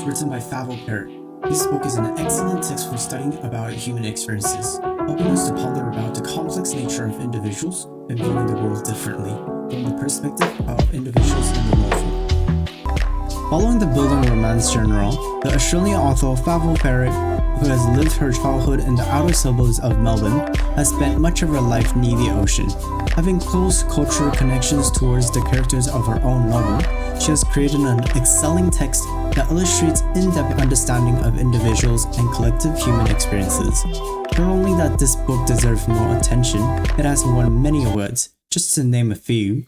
written by Favell Parrott. This book is an excellent text for studying about human experiences, helping us to ponder about the complex nature of individuals and viewing the world differently from the perspective of individuals in the novel. Following the building romance genre, the Australian author Favell Parrott, who has lived her childhood in the outer suburbs of Melbourne, has spent much of her life near the ocean. Having close cultural connections towards the characters of her own novel, she has created an excelling text that illustrates in-depth understanding of individuals and collective human experiences. Not only that this book deserves more attention, it has won many awards, just to name a few.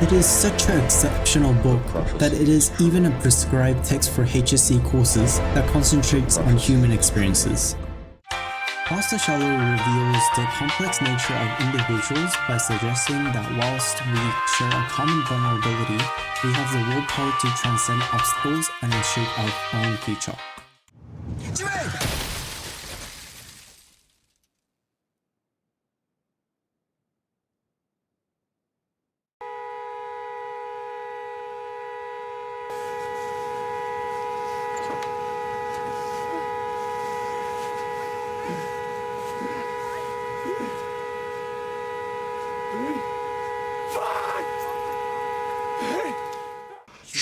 It is such an exceptional book that it is even a prescribed text for HSC courses that concentrates on human experiences. Past the Shallow reveals the complex nature of individuals by suggesting that whilst we share a common vulnerability, we have the willpower to transcend obstacles and shape our own future.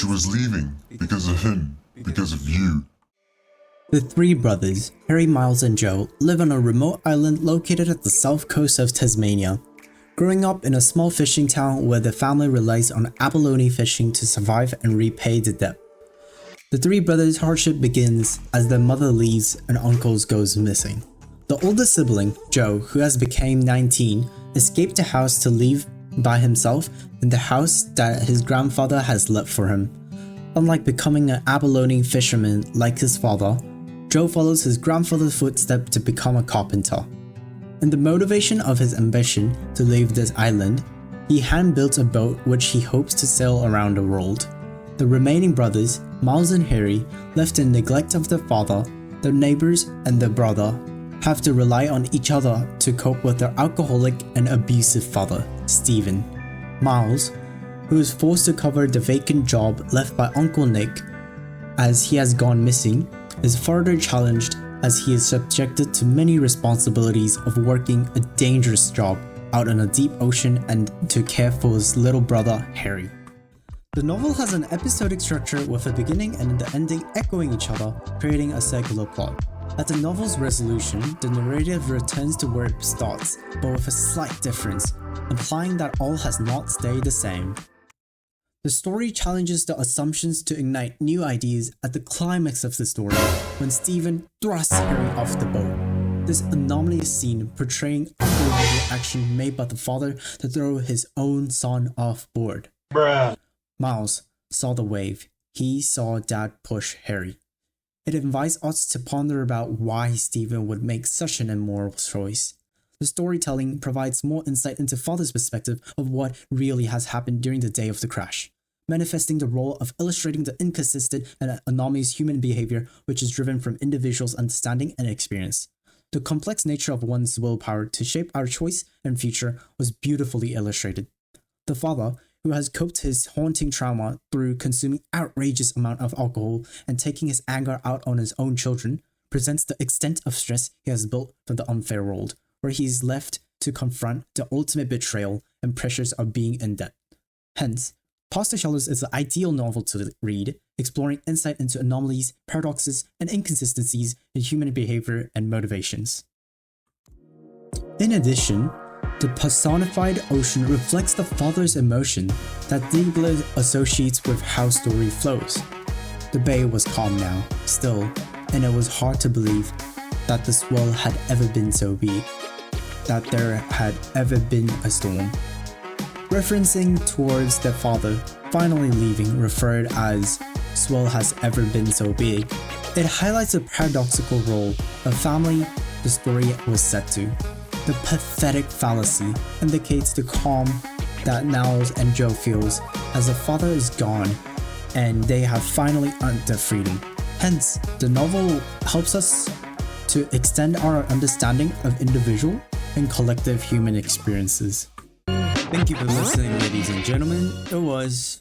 She was leaving because of him, because of you. The three brothers, Harry, Miles, and Joe, live on a remote island located at the south coast of Tasmania. Growing up in a small fishing town where the family relies on abalone fishing to survive and repay the debt. The three brothers' hardship begins as their mother leaves and uncle goes missing. The oldest sibling, Joe, who has become 19, escaped the house to live by himself in the house that his grandfather has left for him. Unlike becoming an abalone fisherman like his father, Joe follows his grandfather's footsteps to become a carpenter. In the motivation of his ambition to leave this island, he hand-built a boat which he hopes to sail around the world. The remaining brothers, Miles and Harry, left in neglect of their father, their neighbors, and their brother, have to rely on each other to cope with their alcoholic and abusive father, Stephen. Miles, who is forced to cover the vacant job left by Uncle Nick as he has gone missing, is further challenged as he is subjected to many responsibilities of working a dangerous job out on a deep ocean and to care for his little brother, Harry. The novel has an episodic structure with a beginning and the ending echoing each other, creating a circular plot. At the novel's resolution, the narrative returns to where it starts, but with a slight difference, implying that all has not stayed the same. The story challenges the assumptions to ignite new ideas at the climax of the story, when Stephen thrusts Harry off the boat. This anomalous scene portraying unbelievable action made by the father to throw his own son off board. Bruh. Miles saw the wave. He saw Dad push Harry. It invites us to ponder about why Stephen would make such an immoral choice. The storytelling provides more insight into father's perspective of what really has happened during the day of the crash, manifesting the role of illustrating the inconsistent and anomalous human behavior which is driven from individuals' understanding and experience. The complex nature of one's willpower to shape our choice and future was beautifully illustrated. The father, who has coped his haunting trauma through consuming outrageous amount of alcohol and taking his anger out on his own children, presents the extent of stress he has built from the unfair world, where he is left to confront the ultimate betrayal and pressures of being in debt. Hence, Past the Shallows is the ideal novel to read, exploring insight into anomalies, paradoxes, and inconsistencies in human behavior and motivations. In addition, the personified ocean reflects the father's emotion that deeply associates with how story flows. The bay was calm now, still, and it was hard to believe that the swell had ever been so big, that there had ever been a storm. Referencing towards their father finally leaving, referred as swell has ever been so big, it highlights the paradoxical role of family the story was set to. The pathetic fallacy indicates the calm that Niles and Joe feels as the father is gone and they have finally earned their freedom. Hence, the novel helps us to extend our understanding of individual and collective human experiences. Thank you for listening, ladies and gentlemen. It was